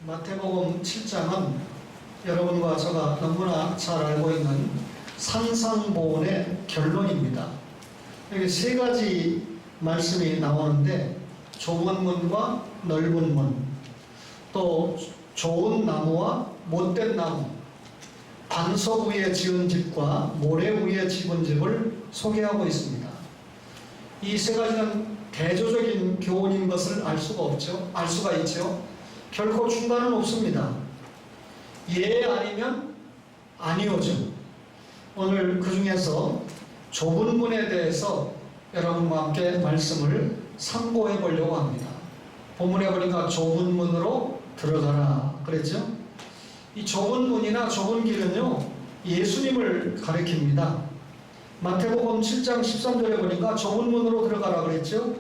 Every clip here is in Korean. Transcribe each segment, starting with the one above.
마태복음 7장은 여러분과 제가 너무나 잘 알고 있는 산상보훈의 결론입니다. 여기 세 가지 말씀이 나오는데 좁은 문과 넓은 문, 또 좋은 나무와 못된 나무, 반석 위에 지은 집과 모래 위에 지은 집을 소개하고 있습니다. 이 세 가지는 대조적인 교훈인 것을 알 수가 있죠. 결코 중간은 없습니다. 예 아니면 아니오죠. 오늘 그 중에서 좁은 문에 대해서 여러분과 함께 말씀을 상고해 보려고 합니다. 본문에 보니까 좁은 문으로 들어가라 그랬죠. 이 좁은 문이나 좁은 길은요, 예수님을 가리킵니다. 마태복음 7장 13절에 보니까 좁은 문으로 들어가라 그랬죠.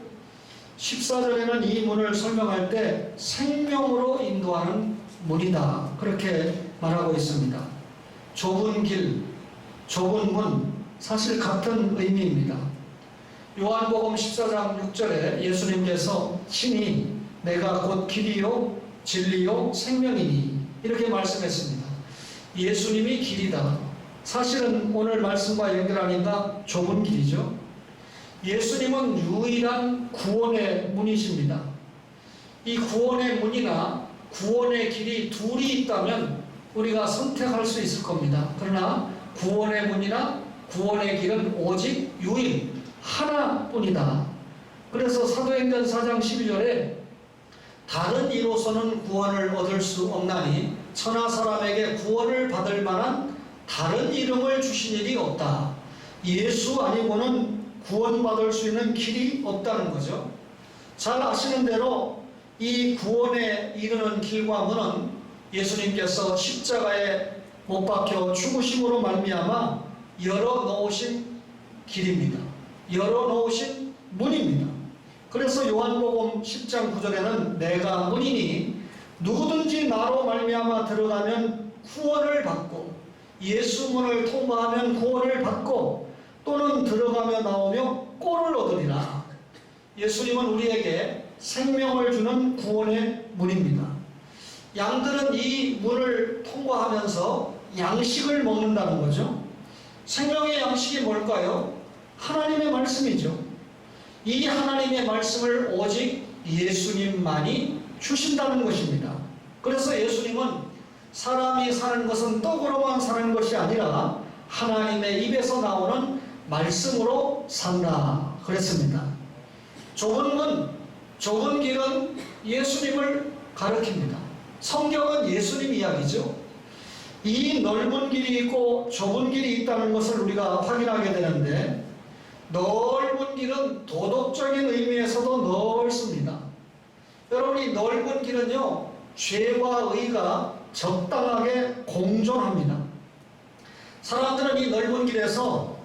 14절에는 이 문을 설명할 때 생명으로 인도하는 문이다 그렇게 말하고 있습니다. 좁은 길, 좁은 문, 사실 같은 의미입니다. 요한복음 14장 6절에 예수님께서 친히 내가 곧 길이요 진리요 생명이니 이렇게 말씀했습니다. 예수님이 길이다. 사실은 오늘 말씀과 연결하니까 좁은 길이죠. 예수님은 유일한 구원의 문이십니다. 이 구원의 문이나 구원의 길이 둘이 있다면 우리가 선택할 수 있을 겁니다. 그러나 구원의 문이나 구원의 길은 오직 유일 하나뿐이다. 그래서 사도행전 4장 12절에 다른 이로서는 구원을 얻을 수 없나니 천하 사람에게 구원을 받을 만한 다른 이름을 주신 일이 없다. 예수 아니고는 구원받을 수 있는 길이 없다는 거죠. 잘 아시는 대로 이 구원에 이르는 길과 문은 예수님께서 십자가에 못 박혀 죽으심으로 말미암아 열어놓으신 길입니다. 열어놓으신 문입니다. 그래서 요한복음 10장 9절에는 내가 문이니 누구든지 나로 말미암아 들어가면 구원을 받고 예수 문을 통과하면 구원을 받고 또는 들어가며 나오며 꼴을 얻으리라. 예수님은 우리에게 생명을 주는 구원의 문입니다. 양들은 이 문을 통과하면서 양식을 먹는다는 거죠. 생명의 양식이 뭘까요? 하나님의 말씀이죠. 이 하나님의 말씀을 오직 예수님만이 주신다는 것입니다. 그래서 예수님은 사람이 사는 것은 떡으로만 사는 것이 아니라 하나님의 입에서 나오는 말씀으로 산다 그랬습니다. 좁은 문, 좁은 길은 예수님을 가리킵니다. 성경은 예수님 이야기죠. 이 넓은 길이 있고 좁은 길이 있다는 것을 우리가 확인하게 되는데 넓은 길은 도덕적인 의미에서도 넓습니다. 여러분, 이 넓은 길은요, 죄와 의가 적당하게 공존합니다. 사람들은 이 넓은 길에서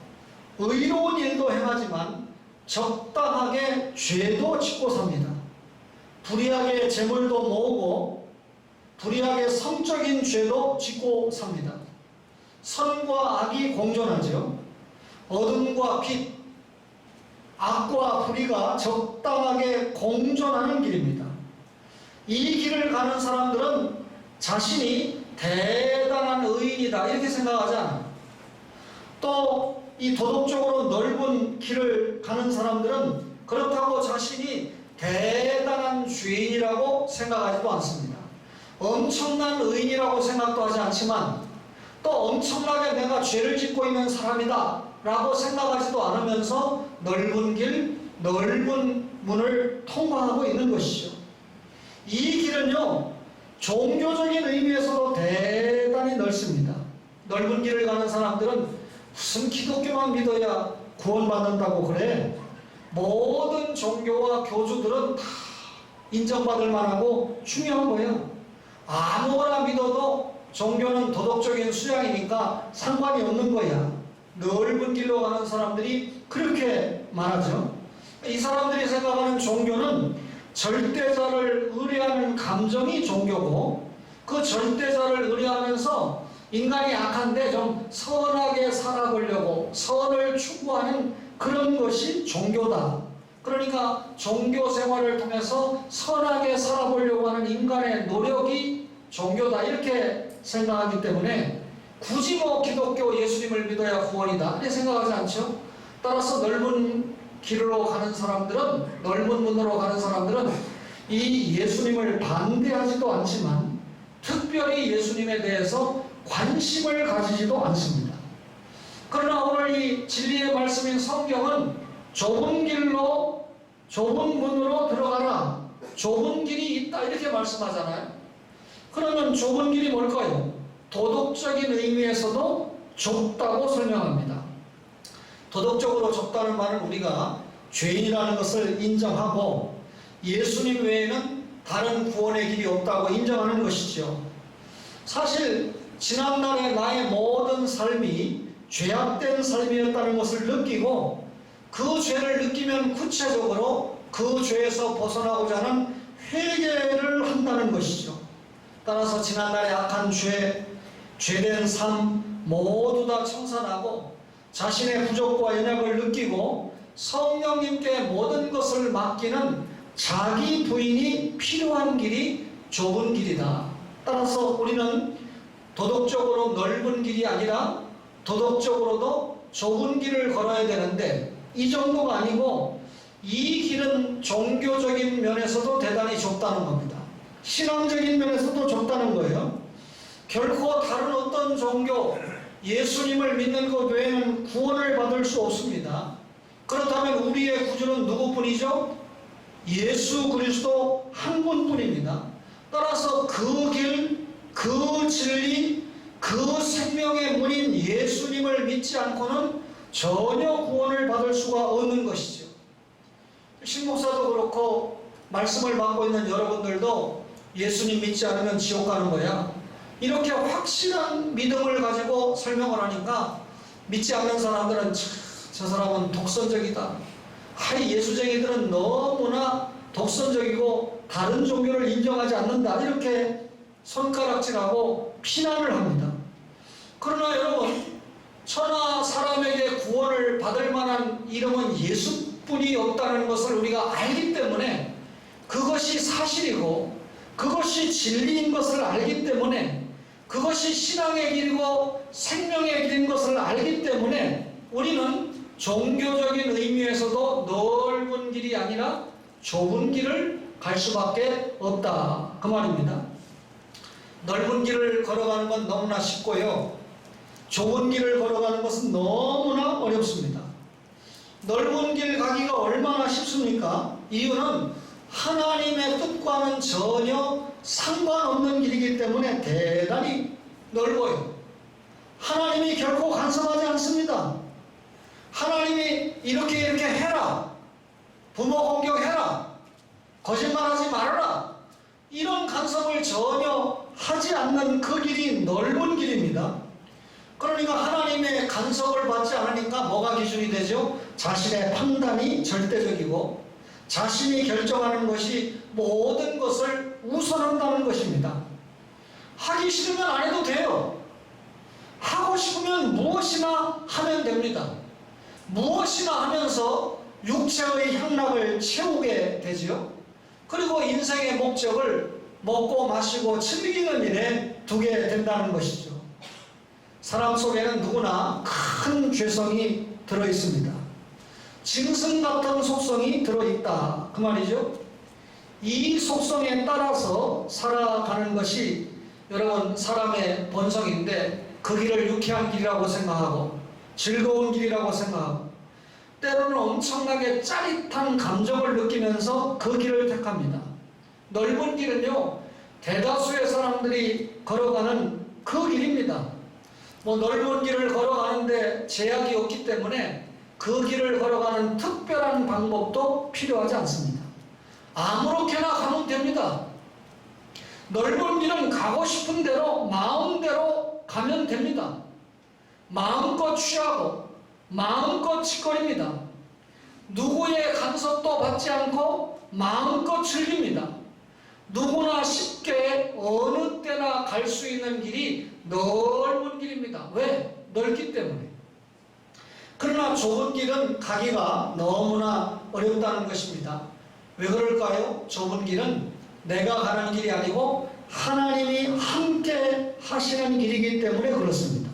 의로운 일도 행하지만 적당하게 죄도 짓고 삽니다. 불의하게 재물도 모으고 불의하게 성적인 죄도 짓고 삽니다. 선과 악이 공존하죠. 어둠과 빛, 악과 불의가 적당하게 공존하는 길입니다. 이 길을 가는 사람들은 자신이 대단한 의인이다 이렇게 생각하지 않아요. 또 이 도덕적으로 넓은 길을 가는 사람들은 그렇다고 자신이 대단한 죄인이라고 생각하지도 않습니다. 엄청난 의인이라고 생각도 하지 않지만 또 엄청나게 내가 죄를 짓고 있는 사람이다 라고 생각하지도 않으면서 넓은 길, 넓은 문을 통과하고 있는 것이죠. 이 길은요, 종교적인 의미에서도 대단히 넓습니다. 넓은 길을 가는 사람들은 무슨 기독교만 믿어야 구원받는다고 그래? 모든 종교와 교주들은 다 인정받을 만하고 중요한 거예요. 아무거나 믿어도 종교는 도덕적인 수양이니까 상관이 없는 거야. 넓은 길로 가는 사람들이 그렇게 말하죠. 이 사람들이 생각하는 종교는 절대자를 의뢰하는 감정이 종교고 그 절대자를 의뢰하면서 인간이 약한데 좀 선하게 살아보려고 선을 추구하는 그런 것이 종교다. 그러니까 종교 생활을 통해서 선하게 살아보려고 하는 인간의 노력이 종교다 이렇게 생각하기 때문에 굳이 뭐 기독교 예수님을 믿어야 구원이다 이렇게 생각하지 않죠. 따라서 넓은 길로 가는 사람들은, 넓은 문으로 가는 사람들은 이 예수님을 반대하지도 않지만 특별히 예수님에 대해서 관심을 가지지도 않습니다. 그러나 오늘 이 진리의 말씀인 성경은 좁은 길로, 좁은 문으로 들어가라, 좁은 길이 있다 이렇게 말씀하잖아요. 그러면 좁은 길이 뭘까요? 도덕적인 의미에서도 좁다고 설명합니다. 도덕적으로 좁다는 말은 우리가 죄인이라는 것을 인정하고 예수님 외에는 다른 구원의 길이 없다고 인정하는 것이죠. 사실 지난날의 나의 모든 삶이 죄악된 삶이었다는 것을 느끼고 그 죄를 느끼면 구체적으로 그 죄에서 벗어나고자 하는 회개를 한다는 것이죠. 따라서 지난날의 악한 죄, 죄된 삶 모두 다 청산하고 자신의 부족과 연약을 느끼고 성령님께 모든 것을 맡기는 자기 부인이 필요한 길이 좁은 길이다. 따라서 우리는 도덕적으로 넓은 길이 아니라 도덕적으로도 좁은 길을 걸어야 되는데 이 정도가 아니고 이 길은 종교적인 면에서도 대단히 좁다는 겁니다. 신앙적인 면에서도 좁다는 거예요. 결코 다른 어떤 종교, 예수님을 믿는 것 외에는 구원을 받을 수 없습니다. 그렇다면 우리의 구주는 누구뿐이죠? 예수 그리스도 한 분뿐입니다. 따라서 그 길, 그 진리, 그 생명의 문인 예수님을 믿지 않고는 전혀 구원을 받을 수가 없는 것이죠. 신목사도 그렇고 말씀을 받고 있는 여러분들도 예수님 믿지 않으면 지옥 가는 거야, 이렇게 확실한 믿음을 가지고 설명을 하니까 믿지 않는 사람들은 저 사람은 독선적이다, 하이 예수쟁이들은 너무나 독선적이고 다른 종교를 인정하지 않는다 이렇게 손가락질하고 비난을 합니다. 그러나 여러분, 천하 사람에게 구원을 받을 만한 이름은 예수뿐이 없다는 것을 우리가 알기 때문에, 그것이 사실이고 그것이 진리인 것을 알기 때문에, 그것이 신앙의 길이고 생명의 길인 것을 알기 때문에 우리는 종교적인 의미에서도 넓은 길이 아니라 좁은 길을 갈 수밖에 없다 그 말입니다. 넓은 길을 걸어가는 건 너무나 쉽고요, 좁은 길을 걸어가는 것은 너무나 어렵습니다. 넓은 길 가기가 얼마나 쉽습니까? 이유는 하나님의 뜻과는 전혀 상관없는 길이기 때문에 대단히 넓어요. 하나님이 결코 간섭하지 않습니다. 하나님이 이렇게 해라, 부모 공격해라, 거짓말하지 말아라, 이런 간섭을 전혀 하지 않는 그 길이 넓은 길입니다. 그러니까 하나님의 간섭을 받지 않으니까 뭐가 기준이 되죠? 자신의 판단이 절대적이고 자신이 결정하는 것이 모든 것을 우선한다는 것입니다. 하기 싫으면 안 해도 돼요. 하고 싶으면 무엇이나 하면 됩니다. 무엇이나 하면서 육체의 향락을 채우게 되지요. 그리고 인생의 목적을 먹고 마시고 즐기는 일에 두게 된다는 것이죠. 사람 속에는 누구나 큰 죄성이 들어있습니다. 짐승 같은 속성이 들어있다 그 말이죠. 이 속성에 따라서 살아가는 것이 여러분 사람의 본성인데, 그 길을 유쾌한 길이라고 생각하고 즐거운 길이라고 생각하고 때로는 엄청나게 짜릿한 감정을 느끼면서 그 길을 택합니다. 넓은 길은요, 대다수의 사람들이 걸어가는 그 길입니다. 뭐 넓은 길을 걸어가는데 제약이 없기 때문에 그 길을 걸어가는 특별한 방법도 필요하지 않습니다. 아무렇게나 가면 됩니다. 넓은 길은 가고 싶은 대로 마음대로 가면 됩니다. 마음껏 취하고 마음껏 짓거립니다. 누구의 간섭도 받지 않고 마음껏 즐깁니다. 누구나 쉽게 어느 때나 갈 수 있는 길이 넓은 길입니다. 왜? 넓기 때문에. 그러나 좁은 길은 가기가 너무나 어렵다는 것입니다. 왜 그럴까요? 좁은 길은 내가 가는 길이 아니고 하나님이 함께 하시는 길이기 때문에 그렇습니다.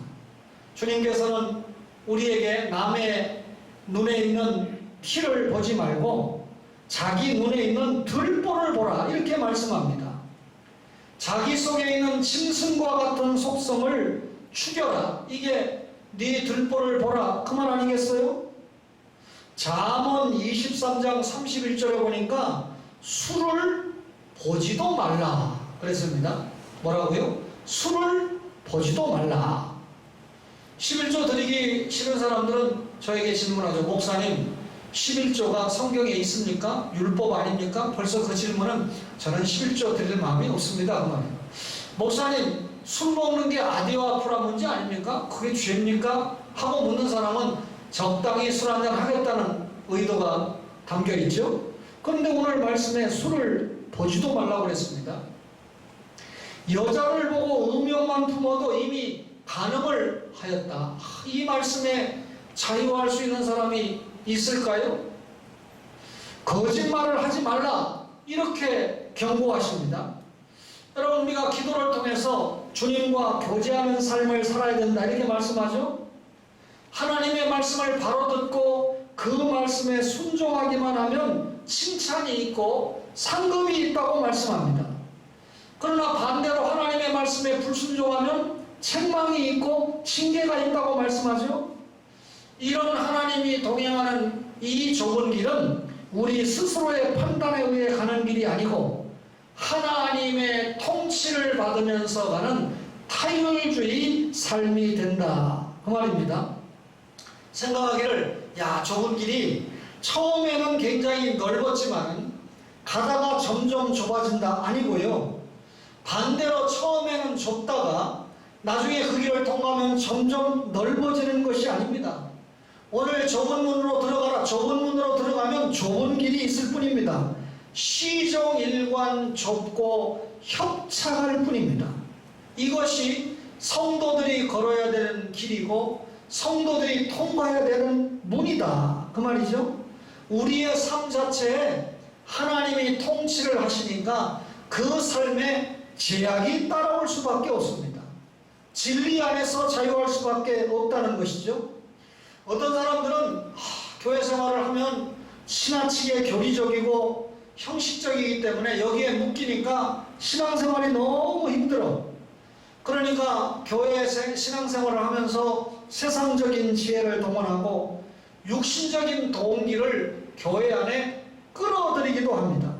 주님께서는 우리에게 남의 눈에 있는 티를 보지 말고 자기 눈에 있는 들보를 보라 이렇게 말씀합니다. 자기 속에 있는 짐승과 같은 속성을 죽여라. 이게 네 들보를 보라 그 말 아니겠어요? 잠언 23장 31절에 보니까 술을 보지도 말라 그랬습니다. 뭐라고요? 술을 보지도 말라. 11조 드리기 싫은 사람들은 저에게 질문하죠. 목사님 11조가 성경에 있습니까? 율법 아닙니까? 벌써 그 질문은 저는 11조 드릴 마음이 없습니다. 그 말이에요. 목사님 술 먹는 게 아디와프라 문제 아닙니까? 그게 죄입니까? 하고 묻는 사람은 적당히 술 한잔 하겠다는 의도가 담겨 있죠. 그런데 오늘 말씀에 술을 보지도 말라고 그랬습니다. 여자를 보고 음욕만 품어도 이미 간음을 하였다. 이 말씀에 자유할 수 있는 사람이 있을까요? 거짓말을 하지 말라 이렇게 경고하십니다. 여러분 우리가 기도를 통해서 주님과 교제하는 삶을 살아야 된다 이렇게 말씀하죠. 하나님의 말씀을 바로 듣고 그 말씀에 순종하기만 하면 칭찬이 있고 상급이 있다고 말씀합니다. 그러나 반대로 하나님의 말씀에 불순종하면 책망이 있고 징계가 있다고 말씀하죠. 이런 하나님이 동행하는 이 좁은 길은 우리 스스로의 판단에 의해 가는 길이 아니고 하나님의 통치를 받으면서 가는 타율주의 삶이 된다 그 말입니다. 생각하기를 좁은 길이 처음에는 굉장히 넓었지만 가다가 점점 좁아진다 아니고요. 반대로 처음에는 좁다가 나중에 그 길을 통과하면 점점 넓어지는 것이 아닙니다. 오늘 좁은 문으로 들어가라. 좁은 문으로 들어가면 좁은 길이 있을 뿐입니다. 시종일관 좁고 협착할 뿐입니다. 이것이 성도들이 걸어야 되는 길이고 성도들이 통과해야 되는 문이다 그 말이죠. 우리의 삶 자체에 하나님이 통치를 하시니까 그 삶에 제약이 따라올 수밖에 없습니다. 진리 안에서 자유할 수밖에 없다는 것이죠. 어떤 사람들은 교회 생활을 하면 지나치게 교리적이고 형식적이기 때문에 여기에 묶이니까 신앙생활이 너무 힘들어. 그러니까 교회 신앙생활을 하면서 세상적인 지혜를 동원하고 육신적인 동기를 교회 안에 끌어들이기도 합니다.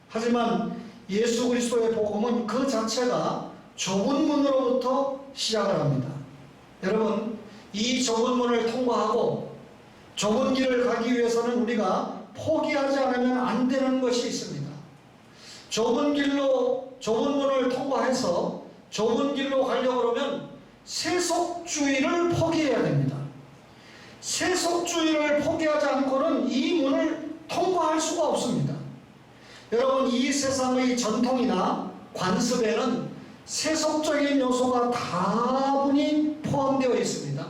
하지만 예수 그리스도의 복음은 그 자체가 좁은 문으로부터 시작을 합니다. 여러분 이 좁은 문을 통과하고 좁은 길을 가기 위해서는 우리가 포기하지 않으면 안 되는 것이 있습니다. 좁은 문을 통과해서 좁은 길로 가려고 그러면 세속주의를 포기해야 됩니다. 세속주의를 포기하지 않고는 이 문을 통과할 수가 없습니다. 여러분 이 세상의 전통이나 관습에는 세속적인 요소가 다분히 포함되어 있습니다.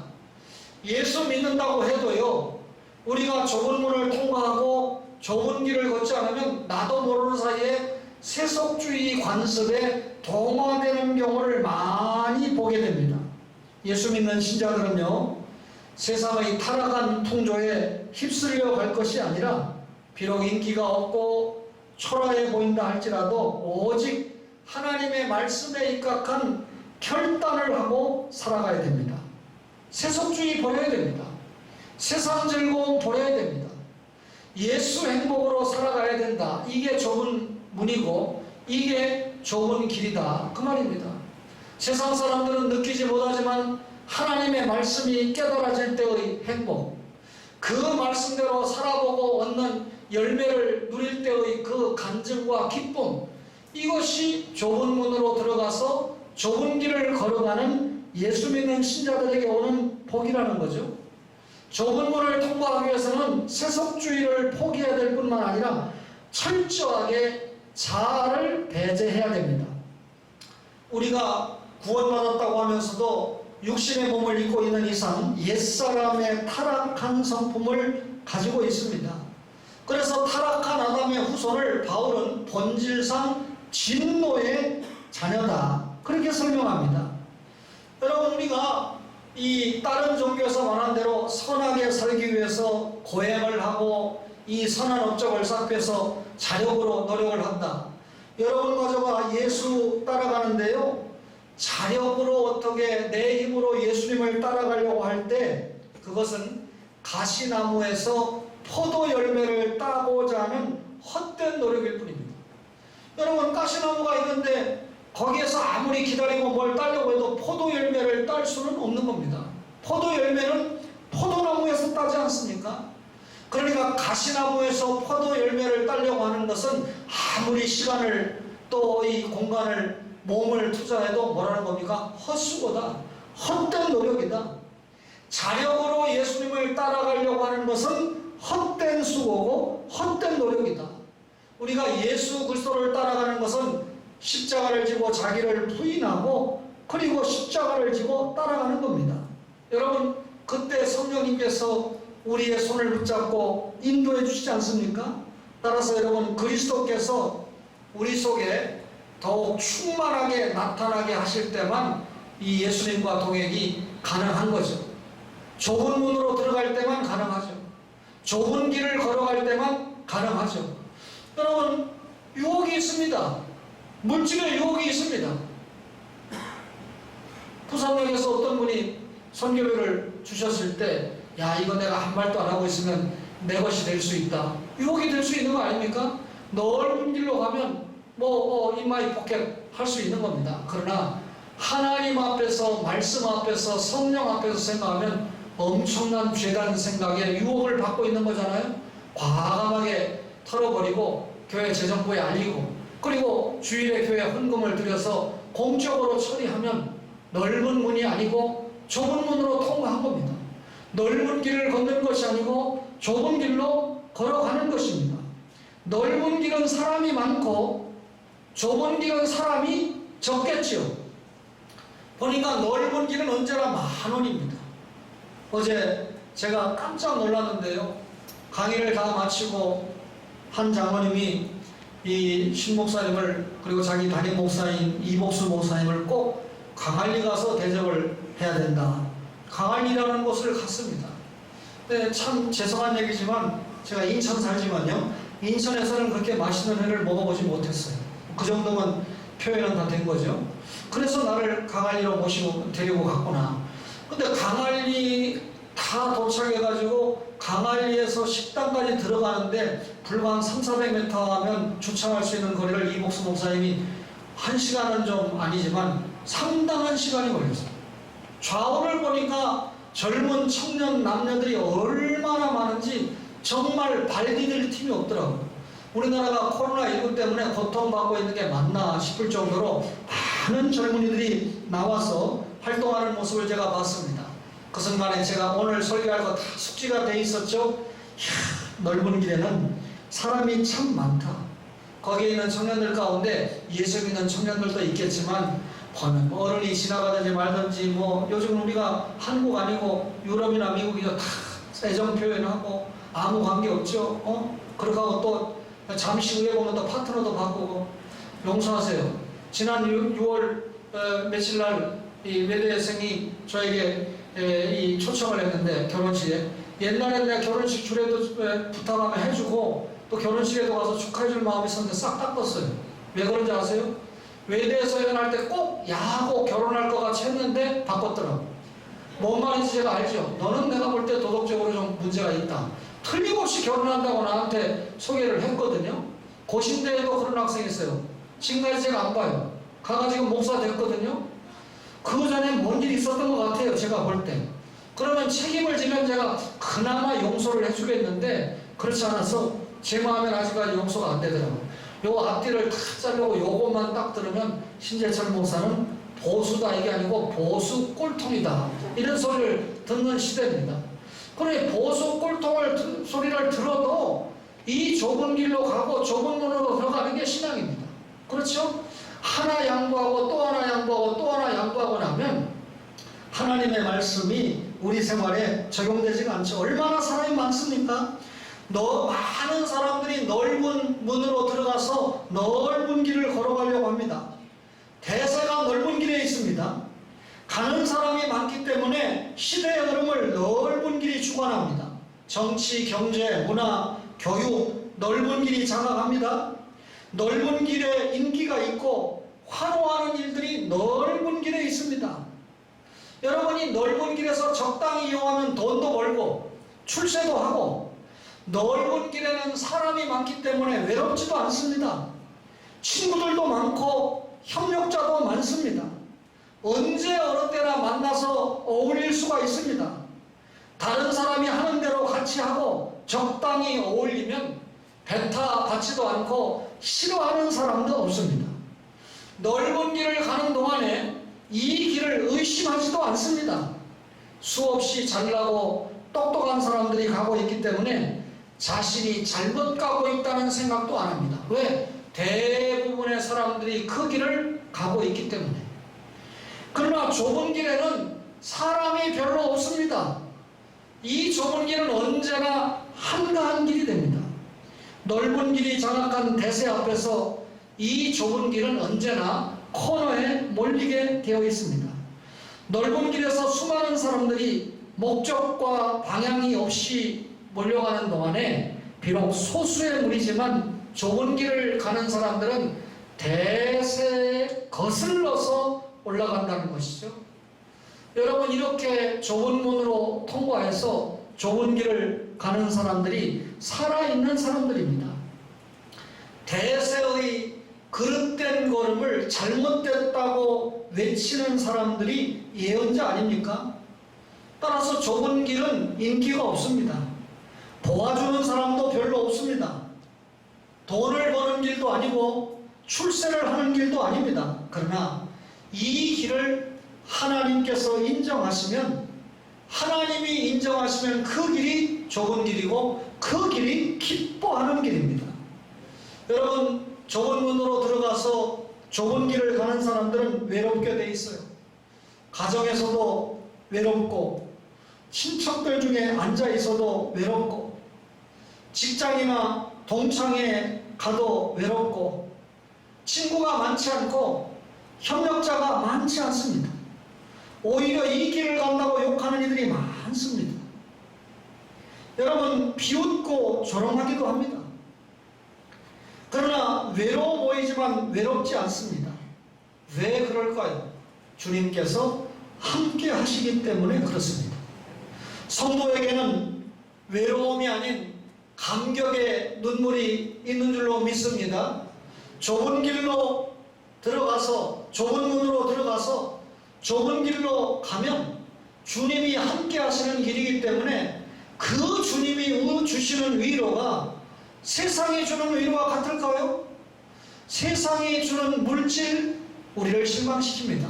예수 믿는다고 해도요, 우리가 좁은 문을 통과하고 좁은 길을 걷지 않으면 나도 모르는 사이에 세속주의 관습에 동화되는 경우를 많이 보게 됩니다. 예수 믿는 신자들은요, 세상의 타락한 풍조에 휩쓸려 갈 것이 아니라 비록 인기가 없고 초라해 보인다 할지라도 오직 하나님의 말씀에 입각한 결단을 하고 살아가야 됩니다. 세속주의 버려야 됩니다. 세상 즐거움 버려야 됩니다. 예수 행복으로 살아가야 된다. 이게 좁은 문이고 이게 좁은 길이다 그 말입니다. 세상 사람들은 느끼지 못하지만 하나님의 말씀이 깨달아질 때의 행복, 그 말씀대로 살아보고 얻는 열매를 누릴 때의 그 간증과 기쁨, 이것이 좁은 문으로 들어가서 좁은 길을 걸어가는 예수 믿는 신자들에게 오는 복이라는 거죠. 좁은 문을 통과하기 위해서는 세속주의를 포기해야 될 뿐만 아니라 철저하게 자아를 배제해야 됩니다. 우리가 구원받았다고 하면서도 육신의 몸을 입고 있는 이상 옛사람의 타락한 성품을 가지고 있습니다. 그래서 타락한 아담의 후손을 바울은 본질상 진노의 자녀다, 그렇게 설명합니다. 여러분, 우리가 이 다른 종교에서 말한 대로 선하게 살기 위해서 고행을 하고 이 선한 업적을 쌓기 위해서 자력으로 노력을 한다. 여러분 가족아 예수 따라가는데요, 자력으로 어떻게 내 힘으로 예수님을 따라가려고 할 때 그것은 가시나무에서 포도 열매를 따고자 하는 헛된 노력일 뿐입니다. 여러분, 가시나무가 있는데 거기에서 아무리 기다리고 뭘 따려고 해도 포도 열매를 딸 수는 없는 겁니다. 포도 열매는 포도나무에서 따지 않습니까? 그러니까 가시나무에서 포도 열매를 따려고 하는 것은 아무리 시간을 또 이 공간을 몸을 투자해도 뭐라는 겁니까? 헛수고다. 헛된 노력이다. 자력으로 예수님을 따라가려고 하는 것은 헛된 수고고 헛된 노력이다. 우리가 예수 그리스도를 따라가는 것은 십자가를 지고 자기를 부인하고 그리고 십자가를 지고 따라가는 겁니다. 여러분, 그때 성령님께서 우리의 손을 붙잡고 인도해 주시지 않습니까? 따라서 여러분, 그리스도께서 우리 속에 더욱 충만하게 나타나게 하실 때만 이 예수님과 동행이 가능한 거죠. 좁은 문으로 들어갈 때만 가능하죠. 좁은 길을 걸어갈 때만 가능하죠. 여러분, 유혹이 있습니다. 물질의 유혹이 있습니다. 부산역에서 어떤 분이 선교비를 주셨을 때, 야, 이거 내가 한 말도 안 하고 있으면 내 것이 될 수 있다. 유혹이 될 수 있는 거 아닙니까? 넓은 길로 가면 인마이 포켓 할 수 있는 겁니다. 그러나 하나님 앞에서, 말씀 앞에서, 성령 앞에서 생각하면 엄청난 죄단 생각에 유혹을 받고 있는 거잖아요. 과감하게 털어버리고 교회 재정부에 알리고, 그리고 주일에 교회 헌금을 들여서 공적으로 처리하면 넓은 문이 아니고 좁은 문으로 통과한 겁니다. 넓은 길을 걷는 것이 아니고 좁은 길로 걸어가는 것입니다. 넓은 길은 사람이 많고 좁은 길은 사람이 적겠지요. 보니까 넓은 길은 언제나 10,000원입니다. 어제 제가 깜짝 놀랐는데요, 강의를 다 마치고 한 장로님이 이 신목사님을, 그리고 자기 담임 목사인 이복수 목사님을 꼭 강할리 가서 대접을 해야 된다. 강할리라는 곳을 갔습니다. 네, 참 죄송한 얘기지만 제가 인천 살지만요, 인천에서는 그렇게 맛있는 회를 먹어보지 못했어요. 그 정도면 표현은 다 된 거죠. 그래서 나를 강할리로 모시고 데리고 갔구나. 근데 강할리 다 도착해가지고 강할리에서 식당까지 들어가는데 불과 한 300-400m 하면 주차할 수 있는 거리를 이복수 목사님이 1시간은 좀 아니지만 상당한 시간이 걸렸어요. 좌우를 보니까 젊은 청년 남녀들이 얼마나 많은지 정말 발 디딜 틈이 없더라고요. 우리나라가 코로나19 때문에 고통받고 있는 게 맞나 싶을 정도로 많은 젊은이들이 나와서 활동하는 모습을 제가 봤습니다. 그 순간에 제가 오늘 설교할 거 다 숙지가 돼 있었죠. 이야, 넓은 길에는 사람이 참 많다. 거기에 있는 청년들 가운데 예수 믿는 청년들도 있겠지만, 보면 어른이 지나가든지 말든지, 요즘 우리가 한국 아니고 유럽이나 미국이나 다 애정 표현하고 아무 관계 없죠. 그렇게 하고 또 잠시 후에 보면 또 파트너도 바꾸고. 용서하세요. 지난 6월 며칠 날 이 외대생이 저에게 이 초청을 했는데, 결혼식에, 옛날에 내가 결혼식 주례도 부탁하면 해주고 또 결혼식에도 가서 축하해줄 마음이 있었는데 싹 닦았어요. 왜 그런지 아세요? 외대에서 연할 때 꼭 야하고 결혼할 것 같이 했는데 바꿨더라고. 뭔 말인지 제가 알죠. 너는 내가 볼 때 도덕적으로 좀 문제가 있다. 틀림없이 결혼한다고 나한테 소개를 했거든요. 고신대에도 그런 학생이 있어요. 지금까지 제가 안 봐요. 가가 지금 목사 됐거든요. 그 전에 뭔 일이 있었던 것 같아요, 제가 볼 때. 그러면 책임을 지면 제가 그나마 용서를 해주겠는데, 그렇지 않아서 제 마음엔 아직까지 용서가 안 되더라고요. 요 앞뒤를 다 자르고 요것만 딱 들으면 신재철 목사는 보수다, 이게 아니고 보수 꼴통이다, 이런 소리를 듣는 시대입니다. 그러니 보수 꼴통을 소리를 들어도 이 좁은 길로 가고 좁은 문으로 들어가는 게 신앙입니다. 그렇죠? 하나 양보하고 또 하나 양보하고 또 하나 양보하고 나면 하나님의 말씀이 우리 생활에 적용되지가 않죠. 얼마나 사람이 많습니까? 많은 사람들이 넓은 문으로 들어가서 넓은 길을 걸어가려고 합니다. 대세가 넓은 길에 있습니다. 가는 사람이 많기 때문에 시대의 흐름을 넓은 길이 주관합니다. 정치, 경제, 문화, 교육, 넓은 길이 장악합니다. 넓은 길에 인기가 있고 환호하는 일들이 넓은 길에 있습니다. 여러분이 넓은 길에서 적당히 이용하면 돈도 벌고 출세도 하고, 넓은 길에는 사람이 많기 때문에 외롭지도 않습니다. 친구들도 많고 협력자도 많습니다. 언제 어느 때나 만나서 어울릴 수가 있습니다. 다른 사람이 하는 대로 같이 하고 적당히 어울리면 배타 받지도 않고 싫어하는 사람도 없습니다. 넓은 길을 가는 동안에 이 길을 의심하지도 않습니다. 수없이 잘나고 똑똑한 사람들이 가고 있기 때문에 자신이 잘못 가고 있다는 생각도 안 합니다. 왜? 대부분의 사람들이 그 길을 가고 있기 때문에. 그러나 좁은 길에는 사람이 별로 없습니다. 이 좁은 길은 언제나 한가한 길이 됩니다. 넓은 길이 장악한 대세 앞에서 이 좁은 길은 언제나 코너에 몰리게 되어 있습니다. 넓은 길에서 수많은 사람들이 목적과 방향이 없이 몰려가는 동안에 비록 소수의 무리지만 좁은 길을 가는 사람들은 대세에 거슬러서 올라간다는 것이죠. 여러분, 이렇게 좁은 문으로 통과해서 좁은 길을 가는 사람들이 살아있는 사람들입니다. 대세의 그릇된 걸음을 잘못됐다고 외치는 사람들이 예언자 아닙니까? 따라서 좁은 길은 인기가 없습니다. 도와주는 사람도 별로 없습니다. 돈을 버는 길도 아니고 출세를 하는 길도 아닙니다. 그러나 이 길을 하나님께서 인정하시면, 하나님이 인정하시면 그 길이 좁은 길이고 그 길이 기뻐하는 길입니다. 여러분, 좁은 문으로 들어가서 좁은 길을 가는 사람들은 외롭게 돼 있어요. 가정에서도 외롭고, 친척들 중에 앉아 있어도 외롭고, 직장이나 동창회 가도 외롭고, 친구가 많지 않고 협력자가 많지 않습니다. 오히려 이 길을 간다고 욕하는 이들이 많습니다. 여러분, 비웃고 조롱하기도 합니다. 그러나 외로워 보이지만 외롭지 않습니다. 왜 그럴까요? 주님께서 함께 하시기 때문에 그렇습니다. 성도에게는 외로움이 아닌 감격의 눈물이 있는 줄로 믿습니다. 좁은 길로 들어가서, 좁은 문으로 들어가서 좁은 길로 가면 주님이 함께 하시는 길이기 때문에 그 주님이 주시는 위로가 세상이 주는 위로와 같을까요? 세상이 주는 물질, 우리를 실망시킵니다.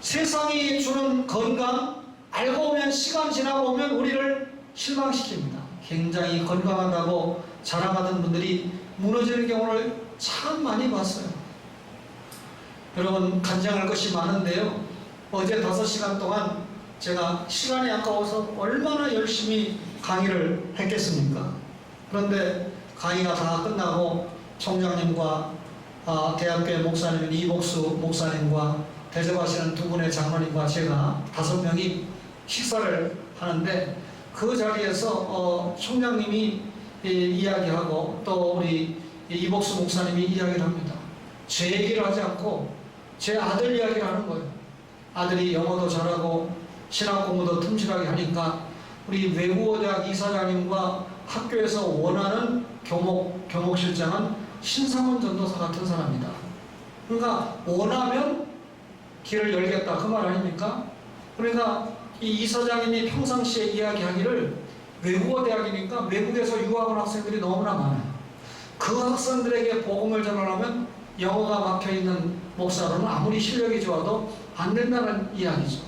세상이 주는 건강, 알고 보면 시간 지나고 보면 우리를 실망시킵니다. 굉장히 건강하다고 자랑하던 분들이 무너지는 경우를 참 많이 봤어요. 여러분, 간증할 것이 많은데요. 어제 5시간 동안 제가 시간이 아까워서 얼마나 열심히 강의를 했겠습니까? 그런데 강의가 다 끝나고 총장님과 대학교의 목사님 이복수 목사님과 대접하시는 두 분의 장로님과 제가 5명이 식사를 하는데, 그 자리에서 총장님이 이야기하고 또 우리 이복수 목사님이 이야기를 합니다. 제 얘기를 하지 않고 제 아들 이야기를 하는 거예요. 아들이 영어도 잘하고 신학 공부도 틈실하게 하니까 우리 외국어대학 이사장님과 학교에서 원하는 교목실장은 신상원 전도사 같은 사람이다. 그러니까 원하면 길을 열겠다, 그 말 아닙니까? 그러니까 이 이사장님이 평상시에 이야기하기를 외국어 대학이니까 외국에서 유학원 학생들이 너무나 많아요. 그 학생들에게 복음을 전하려면 영어가 막혀있는 목사로는 아무리 실력이 좋아도 안 된다는 이야기죠.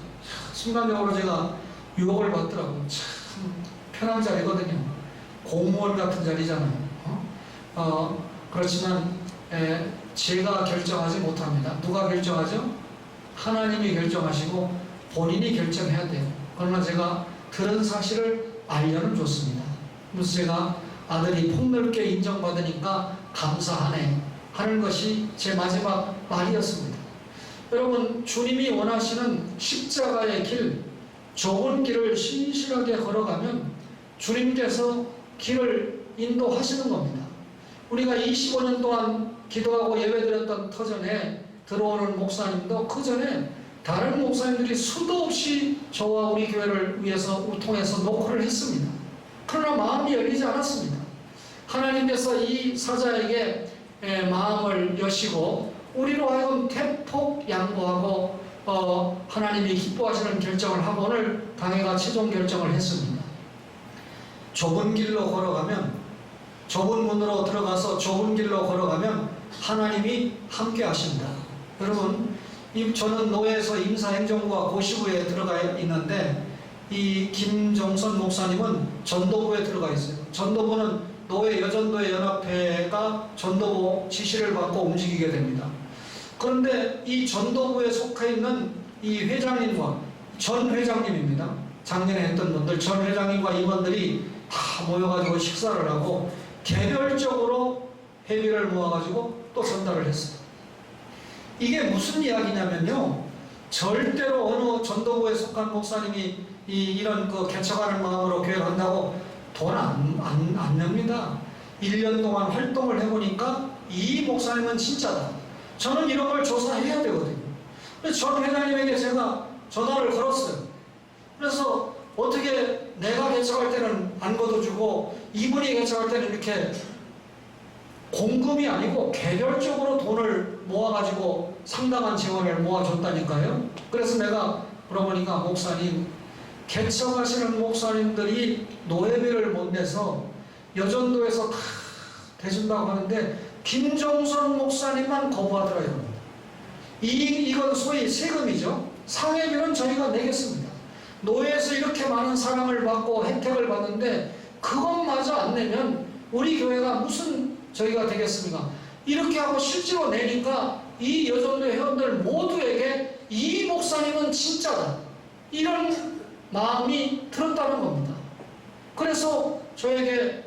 순간적으로 제가 유혹을 받더라고요. 참 편한 자리거든요. 공무원 같은 자리잖아요. 그렇지만 제가 결정하지 못합니다. 누가 결정하죠? 하나님이 결정하시고 본인이 결정해야 돼요. 그러나 제가 들은 사실을 알려는 줬습니다. 그래서 제가 아들이 폭넓게 인정받으니까 감사하네 하는 것이 제 마지막 말이었습니다. 여러분, 주님이 원하시는 십자가의 길, 좁은 길을 신실하게 걸어가면 주님께서 길을 인도하시는 겁니다. 우리가 25년 동안 기도하고 예배드렸던 터전에 들어오는 목사님도 그 전에 다른 목사님들이 수도 없이 저와 우리 교회를 위해서 통해서 노크를 했습니다. 그러나 마음이 열리지 않았습니다. 하나님께서 이 사자에게 마음을 여시고 우리로 하여금 대폭 양보하고 하나님이 기뻐하시는 결정을 하고 오늘 당회가 최종 결정을 했습니다. 좁은 길로 걸어가면, 좁은 문으로 들어가서 좁은 길로 걸어가면 하나님이 함께 하신다. 여러분, 저는 노예에서 임사행정부와 고시부에 들어가 있는데 이 김정선 목사님은 전도부에 들어가 있어요. 전도부는 노예 여전도회 연합회가 전도부 지시를 받고 움직이게 됩니다. 그런데 이 전도부에 속해 있는 이 회장님과 전 회장님입니다. 작년에 했던 분들, 전 회장님과 임원들이 다 모여가지고 식사를 하고 개별적으로 회비를 모아가지고 또 전달을 했어요. 이게 무슨 이야기냐면요, 절대로 어느 전도부에 속한 목사님이 이런 개척하는 마음으로 교회를 한다고 돈 안 냅니다. 1년 동안 활동을 해보니까 이 목사님은 진짜다. 저는 이런 걸 조사해야 되거든요. 그래서 전 회장님에게 제가 전화를 걸었어요. 그래서 어떻게 내가 개척할 때는 안 걷어주고 이분이 개척할 때는 이렇게 공금이 아니고 개별적으로 돈을 모아가지고 상당한 재원을 모아줬다니까요. 그래서 내가 물어보니까 목사님, 개척하시는 목사님들이 노예비를 못 내서 여전도에서 다 대준다고 하는데 김정선 목사님만 거부하더라고요. 이건 소위 세금이죠. 상해비는 저희가 내겠습니다. 노예에서 이렇게 많은 사랑을 받고 혜택을 받는데 그것마저 안 내면 우리 교회가 무슨 저희가 되겠습니까? 이렇게 하고 실제로 내니까 이 여전도 회원들 모두에게 이 목사님은 진짜다, 이런 마음이 들었다는 겁니다. 그래서 저에게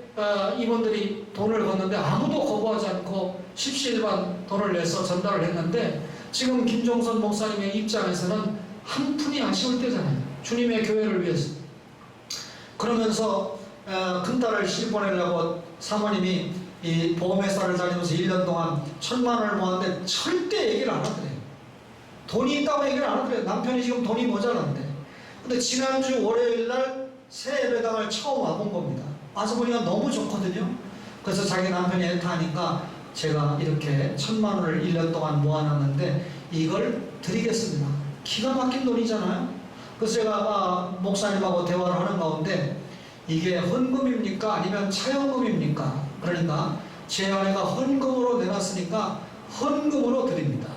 이분들이 돈을 걷는데 아무도 거부하지 않고 십시일반 돈을 내서 전달을 했는데 지금 김종선 목사님의 입장에서는 한 푼이 아쉬울 때잖아요. 주님의 교회를 위해서. 그러면서 큰딸을 시집 보내려고 사모님이 이 보험회사를 다니면서 1년 동안 1,000만 원을 모았는데 절대 얘기를 안 하더래요. 돈이 있다고 얘기를 안 하더래요. 남편이 지금 돈이 모자란데. 근데 지난주 월요일날 새 예배당을 처음 와본 겁니다. 와서 보니까 너무 좋거든요. 그래서 자기 남편이 애타하니까 제가 이렇게 1,000만 원을 1년 동안 모아놨는데 이걸 드리겠습니다. 기가 막힌 돈이잖아요. 그래서 제가 목사님하고 대화를 하는 가운데 이게 헌금입니까? 아니면 차용금입니까? 그러니까 제 아내가 헌금으로 내놨으니까 헌금으로 드립니다.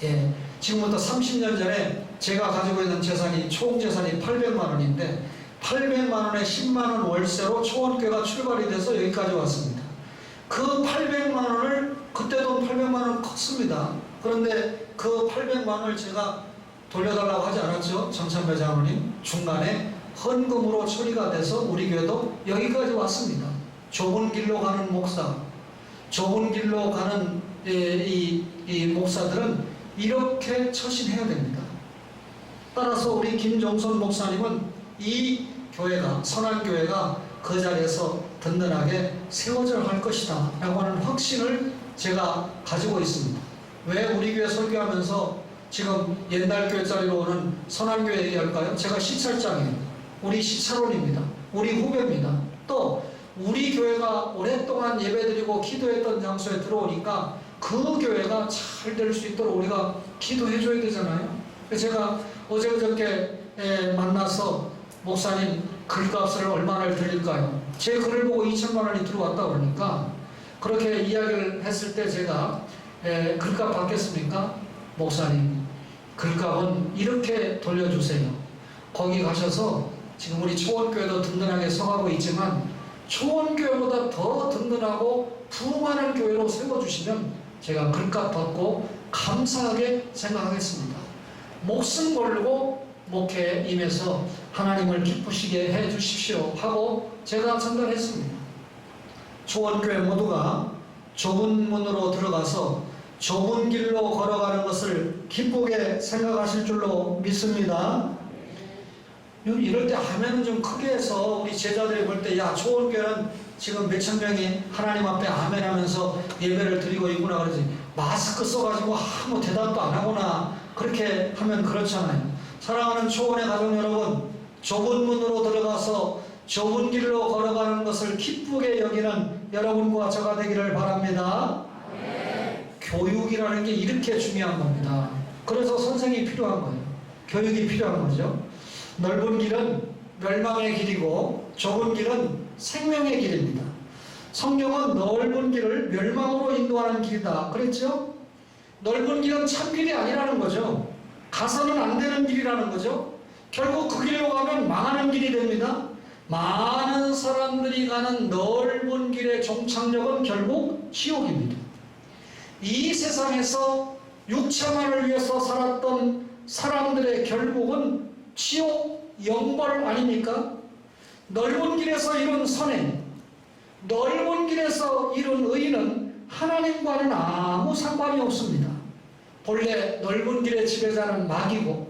예, 지금부터 30년 전에 제가 가지고 있는 재산이 총 재산이 800만 원인데 800만 원에 10만 원 월세로 초원교회가 출발이 돼서 여기까지 왔습니다. 그 800만 원을 그때도 800만 원 컸습니다. 그런데 그 800만 원을 제가 돌려달라고 하지 않았죠? 정찬배 장로님. 중간에 헌금으로 처리가 돼서 우리 교회도 여기까지 왔습니다. 좁은 길로 가는 목사, 좁은 길로 가는 이 목사들은 이렇게 처신해야 됩니다. 따라서 우리 김종선 목사님은 이 교회가, 선한 교회가 그 자리에서 든든하게 세워져 갈 것이다 라고 하는 확신을 제가 가지고 있습니다. 왜 우리 교회 설교하면서 지금 옛날 교회 자리로 오는 선한 교회 얘기할까요? 제가 시찰장이에요. 우리 시찰원입니다. 우리 후배입니다. 또 우리 교회가 오랫동안 예배드리고 기도했던 장소에 들어오니까 그 교회가 잘 될 수 있도록 우리가 기도해 줘야 되잖아요. 제가 어제 그저께 만나서 목사님 글값을 얼마나 드릴까요? 제 글을 보고 2천만 원이 들어왔다 그러니까 그렇게 이야기를 했을 때 제가 글값 받겠습니까? 목사님 글값은 이렇게 돌려주세요. 거기 가셔서 지금 우리 초원교회도 든든하게 서가고 있지만 초원교회보다 더 든든하고 부흥하는 교회로 세워주시면 제가 글값 받고 감사하게 생각하겠습니다. 목숨 걸고 목회에 임해서 하나님을 기쁘시게 해 주십시오 하고 제가 전달했습니다. 초원교회 모두가 좁은 문으로 들어가서 좁은 길로 걸어가는 것을 기쁘게 생각하실 줄로 믿습니다. 이럴 때 아멘은 좀 크게 해서 우리 제자들이 볼 때 야 초원교회는 지금 몇천 명이 하나님 앞에 아멘 하면서 예배를 드리고 있구나 그러지 마스크 써가지고 아무 대답도 안 하거나 그렇게 하면 그렇잖아요. 사랑하는 초원의 가족 여러분, 좁은 문으로 들어가서 좁은 길로 걸어가는 것을 기쁘게 여기는 여러분과 저가 되기를 바랍니다. 교육이라는 게 이렇게 중요한 겁니다. 그래서 선생이 필요한 거예요. 교육이 필요한 거죠. 넓은 길은 멸망의 길이고 좁은 길은 생명의 길입니다. 성경은 넓은 길을 멸망으로 인도하는 길이다 그랬죠? 넓은 길은 참 길이 아니라는 거죠. 가서는 안 되는 길이라는 거죠. 결국 그 길로 가면 망하는 길이 됩니다. 많은 사람들이 가는 넓은 길의 종착역은 결국 지옥입니다. 이 세상에서 육체만을 위해서 살았던 사람들의 결국은 지옥, 영벌 아닙니까? 넓은 길에서 이룬 선행, 넓은 길에서 이룬 의는 하나님과는 아무 상관이 없습니다. 본래 넓은 길의 지배자는 마귀고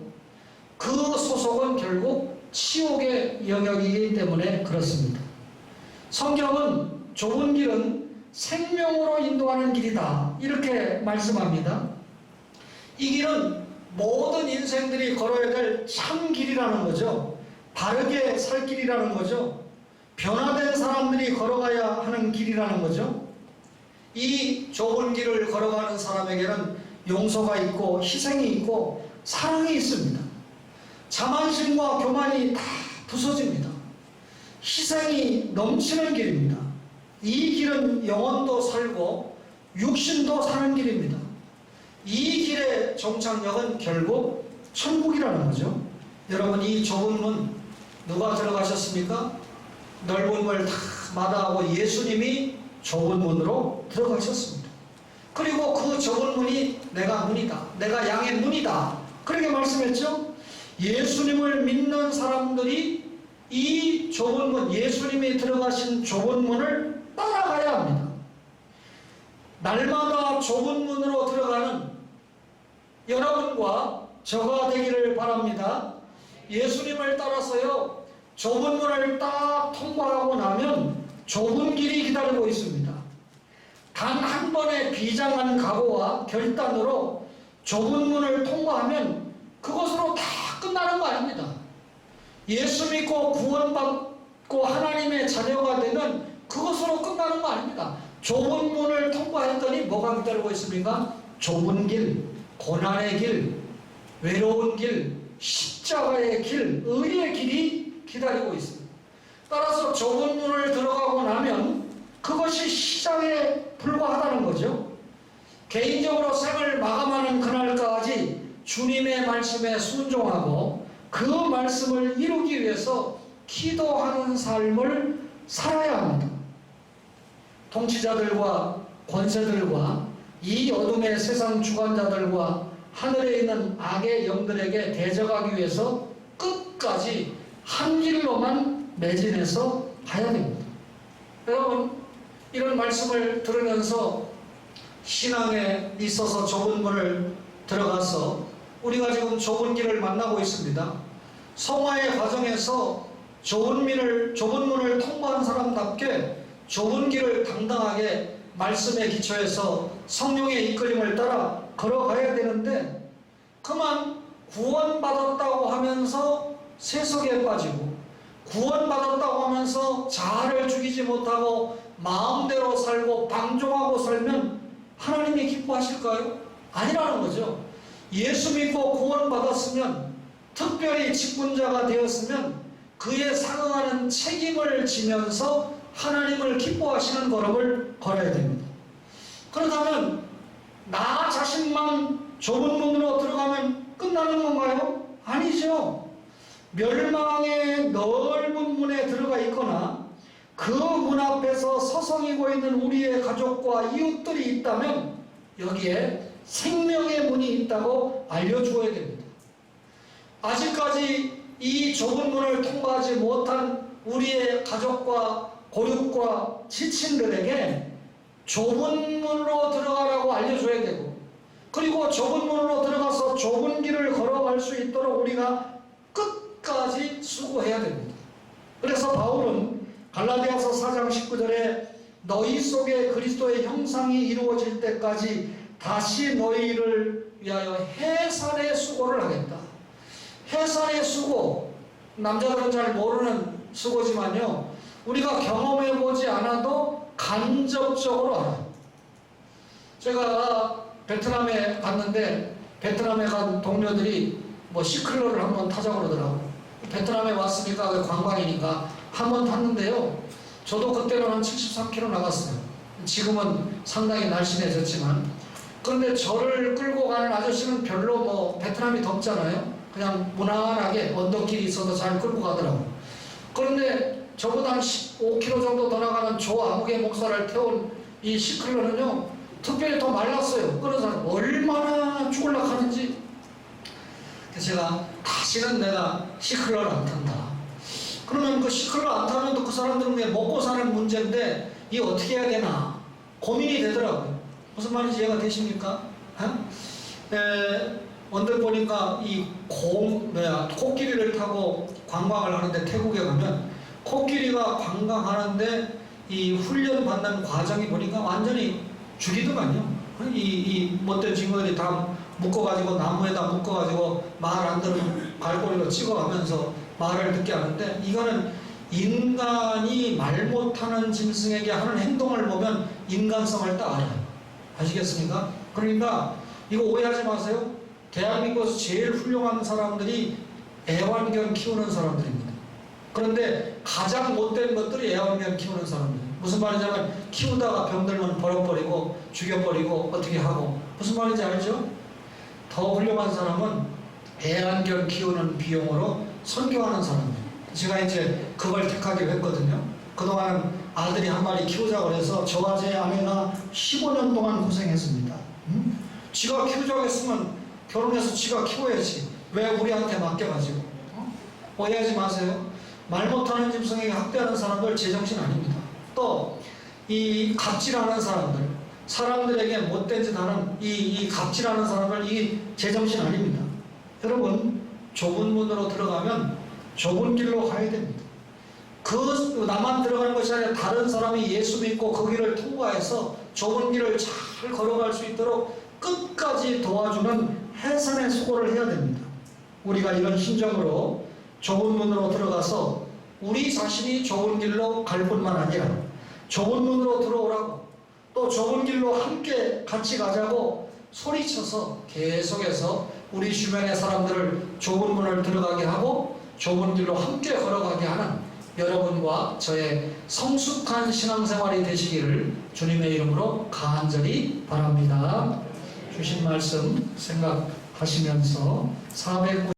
그 소속은 결국 지옥의 영역이기 때문에 그렇습니다. 성경은 좁은 길은 생명으로 인도하는 길이다 이렇게 말씀합니다. 이 길은 모든 인생들이 걸어야 될 참 길이라는 거죠. 바르게 살 길이라는 거죠. 변화된 사람들이 걸어가야 하는 길이라는 거죠. 이 좁은 길을 걸어가는 사람에게는 용서가 있고 희생이 있고 사랑이 있습니다. 자만심과 교만이 다 부서집니다. 희생이 넘치는 길입니다. 이 길은 영혼도 살고 육신도 사는 길입니다. 이 길의 종착역은 결국 천국이라는 거죠. 여러분 이 좁은 문 누가 들어가셨습니까? 넓은 문을 다 마다하고 예수님이 좁은 문으로 들어가셨습니다. 그리고 그 좁은 문이 내가 문이다. 내가 양의 문이다. 그렇게 말씀했죠. 예수님을 믿는 사람들이 이 좁은 문, 예수님이 들어가신 좁은 문을 따라가야 합니다. 날마다 좁은 문으로 들어가는 여러분과 저가 되기를 바랍니다. 예수님을 따라서요, 좁은 문을 딱 통과하고 나면 좁은 길이 기다리고 있습니다. 단 한 번의 비장한 각오와 결단으로 좁은 문을 통과하면 그것으로 다 끝나는 거 아닙니다. 예수 믿고 구원받고 하나님의 자녀가 되면 그것으로 끝나는 거 아닙니다. 좁은 문을 통과했더니 뭐가 기다리고 있습니까? 좁은 길, 고난의 길, 외로운 길, 십자가의 길, 의의 길이 기다리고 있습니다. 따라서 좁은 문을 들어가고 나면 그것이 시작에 불과하다는 거죠. 개인적으로 생을 마감하는 그날까지 주님의 말씀에 순종하고 그 말씀을 이루기 위해서 기도하는 삶을 살아야 합니다. 통치자들과 권세들과 이 어둠의 세상 주관자들과 하늘에 있는 악의 영들에게 대적하기 위해서 끝까지 한 길로만 매진해서 가야 됩니다. 여러분 이런 말씀을 들으면서 신앙에 있어서 좁은 문을 들어가서 우리가 지금 좁은 길을 만나고 있습니다. 성화의 과정에서 좁은 문을 통과한 사람답게 좁은 길을 당당하게 말씀에 기초해서 성령의 이끌림을 따라 걸어가야 되는데 그만 구원받았다고 하면서 세속에 빠지고 구원받았다고 하면서 자아를 죽이지 못하고 마음대로 살고 방종하고 살면 하나님이 기뻐하실까요? 아니라는 거죠. 예수 믿고 구원받았으면 특별히 직분자가 되었으면 그에 상응하는 책임을 지면서 하나님을 기뻐하시는 걸음을 걸어야 됩니다. 그렇다면 나 자신만 좁은 문으로 들어가면 끝나는 건가요? 아니죠. 멸망의 넓은 문에 들어가 있거나 그 문 앞에서 서성이고 있는 우리의 가족과 이웃들이 있다면 여기에 생명의 문이 있다고 알려주어야 됩니다. 아직까지 이 좁은 문을 통과하지 못한 우리의 가족과 고륙과 지친들에게 좁은 문으로 들어가라고 알려줘야 되고, 그리고 좁은 문으로 들어가서 좁은 길을 걸어갈 수 있도록 우리가 끝까지 수고해야 됩니다. 그래서 바울은 갈라디아서 4장 19절에 너희 속에 그리스도의 형상이 이루어질 때까지 다시 너희를 위하여 해산의 수고를 하겠다. 해산의 수고, 남자들은 잘 모르는 수고지만요, 우리가 경험해보지 않아도 간접적으로 알아요. 제가 베트남에 갔는데 베트남에 간 동료들이 뭐 시클러를 한번 타자고 그러더라고요. 베트남에 왔으니까 관광이니까 한번 탔는데요, 저도 그때는 한 73km 나갔어요. 지금은 상당히 날씬해졌지만, 그런데 저를 끌고 가는 아저씨는 별로 뭐 베트남이 덥잖아요. 그냥 무난하게 언덕길이 있어서 잘 끌고 가더라고요. 그런데 저보다 한 15km 정도 더 나가는 조 아무개 목사를 태운 이 시클러는요, 특별히 더 말랐어요. 그런 사람 얼마나 죽을락 하는지. 그래서 제가 다시는 내가 시클러를 안 탄다. 그러면 그 시클러 안 타면 또 그 사람들은 왜 먹고 사는 문제인데 이게 어떻게 해야 되나 고민이 되더라고요. 무슨 말인지 이해가 되십니까? 언뜻 보니까 이 코끼리를 타고 관광을 하는데, 태국에 가면 코끼리가 관광하는데 이 훈련 받는 과정이 보니까 완전히 죽이더만요. 이 못된 친구들이 다 묶어가지고 나무에다 묶어가지고 말 안 들으면 발꼬리로 찍어가면서 말을 듣게 하는데, 이거는 인간이 말 못하는 짐승에게 하는 행동을 보면 인간성을 딱 알아요. 아시겠습니까? 그러니까 이거 오해하지 마세요. 대한민국에서 제일 훌륭한 사람들이 애완견 키우는 사람들입니다. 그런데 가장 못된 것들이 애완견 키우는 사람들이에요. 무슨 말이냐면 키우다가 병들면 버려버리고 죽여버리고 어떻게 하고, 무슨 말인지 알죠? 더 훌륭한 사람은 애완견 키우는 비용으로 선교하는 사람들. 제가 이제 그걸 택하기로 했거든요. 그동안 아들이 한 마리 키우자고 해서 저와 제 아내가 15년 동안 고생했습니다. 지가 키우자고 했으면 결혼해서 지가 키워야지. 왜 우리한테 맡겨가지고. 오해하지 마세요. 말 못하는 짐승에게 학대하는 사람들 제정신 아닙니다. 또 이 갑질하는 사람들, 사람들에게 못된 짓 하는 이 갑질하는 사람들, 이 제정신 아닙니다. 여러분, 좁은 문으로 들어가면 좁은 길로 가야 됩니다. 그 나만 들어가는 것이 아니라 다른 사람이 예수 믿고 그 길을 통과해서 좁은 길을 잘 걸어갈 수 있도록 끝까지 도와주는 해산의 수고를 해야 됩니다. 우리가 이런 심정으로 좁은 문으로 들어가서 우리 자신이 좁은 길로 갈 뿐만 아니라 좁은 문으로 들어오라고, 또 좁은 길로 함께 같이 가자고 소리쳐서 계속해서 우리 주변의 사람들을 좁은 문을 들어가게 하고 좁은 길로 함께 걸어가게 하는 여러분과 저의 성숙한 신앙생활이 되시기를 주님의 이름으로 간절히 바랍니다. 주신 말씀 생각하시면서 400